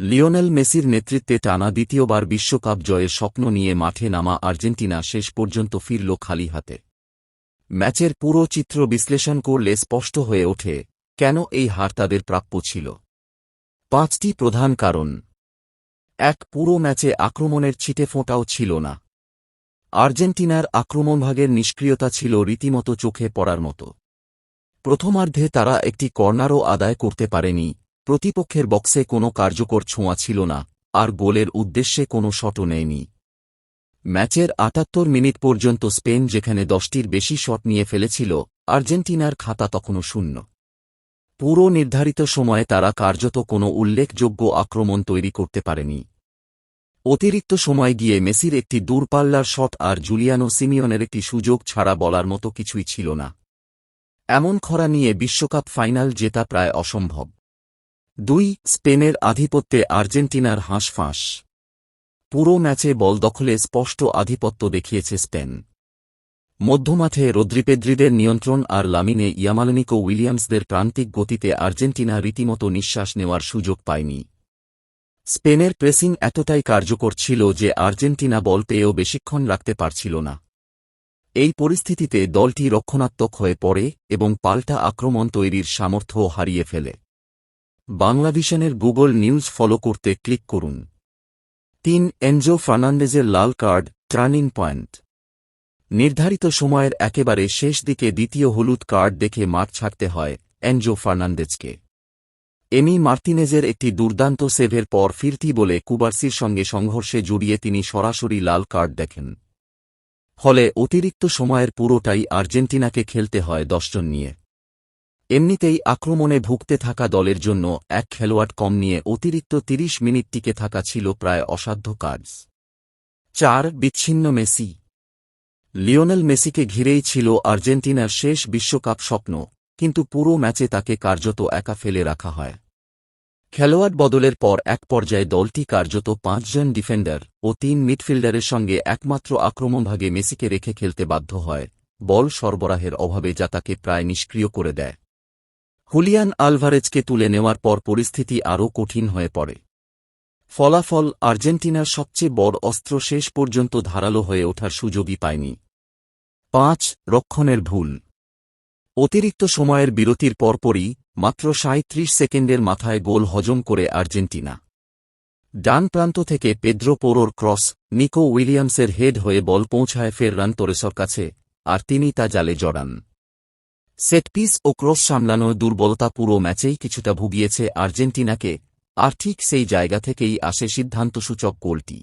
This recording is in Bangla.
লিওনেল মেসির নেতৃত্বে টানা দ্বিতীয়বার বিশ্বকাপ জয়ের স্বপ্ন নিয়ে মাঠে নামা আর্জেন্টিনা শেষ পর্যন্ত ফিরল খালি হাতে। ম্যাচের পুরো চিত্র বিশ্লেষণ করলে স্পষ্ট হয়ে ওঠে কেন এই হার তাদের প্রাপ্য ছিল। ৫টি প্রধান কারণ। ১. পুরো ম্যাচে আক্রমণের ছিটেফোঁটাও ছিল না। আর্জেন্টিনার আক্রমণভাগের নিষ্ক্রিয়তা ছিল রীতিমতো চোখে পড়ার মতো। প্রথমার্ধে তারা একটি কর্নারও আদায় করতে পারেনি, প্রতিপক্ষের বক্সে কোনো কার্যকর ছোঁয়া ছিল না, আর গোলের উদ্দেশ্যে কোনো শটও নেয়নি। ম্যাচের ৭৮ মিনিট পর্যন্ত স্পেন যেখানে ১০টির বেশি শট নিয়ে ফেলেছিল, আর্জেন্টিনার খাতা তখনও শূন্য। পুরো নির্ধারিত সময়ে তারা কার্যত কোনো উল্লেখযোগ্য আক্রমণ তৈরি করতে পারেনি। অতিরিক্ত সময় গিয়ে মেসির একটি দূরপাল্লার শট আর জুলিয়ানো সিমিওনের একটি সুযোগ ছাড়া বলার মতো কিছুই ছিল না। এমন খরা নিয়ে বিশ্বকাপ ফাইনাল জেতা প্রায় অসম্ভব। ২. স্পেনের আধিপত্যে আর্জেন্টিনার হাঁসফাঁস। পুরো ম্যাচে বল দখলে স্পষ্ট আধিপত্য দেখিয়েছে স্পেন। মধ্যমাঠে রদ্রিপেদ্রিদের নিয়ন্ত্রণ আর লামিনে ইয়ামালনিকো উইলিয়ামসদের প্রান্তিক গতিতে আর্জেন্টিনা রীতিমতো নিঃশ্বাস নেওয়ার সুযোগ পায়নি। স্পেনের প্রেসিং এতটাই কার্যকর ছিল যে আর্জেন্টিনা বল পেয়েও বেশিক্ষণ রাখতে পারছিল না। এই পরিস্থিতিতে দলটি রক্ষণাত্মক হয়ে পড়ে এবং পাল্টা আক্রমণ তৈরির সামর্থ্যও হারিয়ে ফেলে। বাংলাভিশনের গুগল নিউজ ফলো করতে ক্লিক করুন। ৩. এনজো ফার্নান্দেজের লাল কার্ড, টার্নিং পয়েন্ট। নির্ধারিত সময়ের একেবারে শেষ দিকে দ্বিতীয় হলুদ কার্ড দেখে মাঠ ছাড়তে হয় এনজো ফার্নান্দেজকে। এমি মার্তিনেজের একটি দুর্দান্ত সেভের পর ফিরতি বলে কুবার্সির সঙ্গে সংঘর্ষে জড়িয়ে তিনি সরাসরি লাল কার্ড দেখেন। ফলে অতিরিক্ত সময়ের পুরোটাই আর্জেন্টিনাকে খেলতে হয় ১০ জন নিয়ে। এমনিতেই আক্রমণে ভুগতে থাকা দলের জন্য এক খেলোয়াড় কম নিয়ে অতিরিক্ত ৩০ মিনিট টিকে থাকা ছিল প্রায় অসাধ্য কাজ। ৪. বিচ্ছিন্ন মেসি। লিওনেল মেসিকে ঘিরেই ছিল আর্জেন্টিনার শেষ বিশ্বকাপ স্বপ্ন, কিন্তু পুরো ম্যাচে তাকে কার্যত একা ফেলে রাখা হয়। খেলোয়াড় বদলের পর এক পর্যায়ে দলটি কার্যত ৫ জন ডিফেন্ডার ও ৩ মিডফিল্ডারের সঙ্গে একমাত্র আক্রমণভাগে মেসিকে রেখে খেলতে বাধ্য হয়, বল সরবরাহের অভাবে যা তাকে প্রায় নিষ্ক্রিয় করে দেয়। হুলিয়ান আলভারেজকে তুলে নেওয়ার পর পরিস্থিতি আরও কঠিন হয়ে পড়ে। ফলাফল, আর্জেন্টিনার সবচেয়ে বড় অস্ত্র শেষ পর্যন্ত ধারালো হয়ে ওঠার সুযোগই পায়নি। ৫. রক্ষণের ভুল। অতিরিক্ত সময়ের বিরতির পরপরই মাত্র ৩৭ সেকেন্ডের মাথায় গোল হজম করে আর্জেন্টিনা। ডান প্রান্ত থেকে পেদ্রো পোরোর ক্রস, নিকো উইলিয়ামসের হেড হয়ে বল পৌঁছায় ফেররান তোরেসের কাছে, আর তিনি তা জালে জড়ান। সেটপিস ও ক্রস সামলানোর দুর্বলতা পুরো ম্যাচেই কিছুটা ভুগিয়েছে আর্জেন্টিনাকে, আর ঠিক সেই জায়গা থেকেই আসে সিদ্ধান্তসূচক গোলটি।